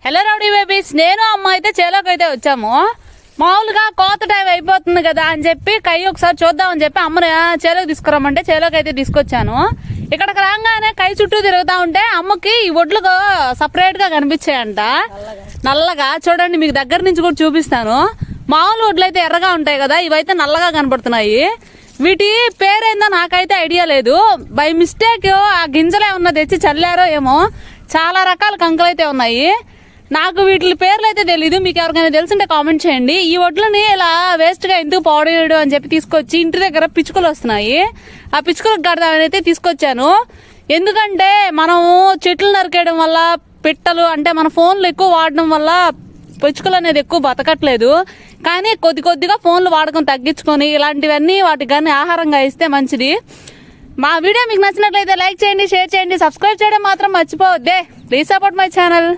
Hello rowdy babies, నేను అమ్మ అయితే చేలోకి అయితే వచ్చాము. మామూలుగా కోత టైం అయిపోతుంది కదా అని చెప్పి కై ఒకసారి చూద్దామని చెప్పి అమ్మని చేలోకి తీసుకురామంటే చేలోకి అయితే తీసుకొచ్చాను. ఇక్కడికి రాగానే కై చుట్టూ తిరుగుతా ఉంటే అమ్మకి ఈ ఒడ్లు సపరేట్ గా కనిపించాయంట, నల్లగా. చూడండి, మీకు దగ్గర నుంచి కూడా చూపిస్తాను. మామూలు ఒడ్లు అయితే ఎర్రగా ఉంటాయి కదా, ఇవైతే నల్లగా కనపడుతున్నాయి. వీటి పేరేందో నాకైతే ఐడియా లేదు. బై మిస్టేక్ ఆ గింజలే ఉన్న తెచ్చి చల్లారో ఏమో. చాలా రకాల కంకులు అయితే ఉన్నాయి. నాకు వీటి పేర్లు అయితే తెలీదు. మీకు ఎవరికైనా తెలుసుంటే కామెంట్ చేయండి. ఈ వడ్లని ఇలా వేస్ట్ గా ఎందుకు పౌడేయడం అని చెప్పి తీసుకొచ్చి ఇంటి దగ్గర పిచ్చుకలు వస్తున్నాయి. ఆ పిచ్చుకలకు కడదామని అయితే తీసుకొచ్చాను. ఎందుకంటే మనం చెట్లు నరికేయడం వల్ల పిట్టలు, అంటే మన ఫోన్లు ఎక్కువ వాడడం వల్ల పిచ్చుకలు అనేది ఎక్కువ బతకట్లేదు. కానీ కొద్ది కొద్దిగా ఫోన్లు వాడకం తగ్గించుకొని ఇలాంటివన్నీ వాటికి కానీ ఆహారంగా ఇస్తే మంచిది. మా వీడియో మీకు నచ్చినట్లయితే లైక్ చేయండి, షేర్ చేయండి, సబ్స్క్రైబ్ చేయడం మాత్రం మర్చిపోవద్దే. Please support my channel.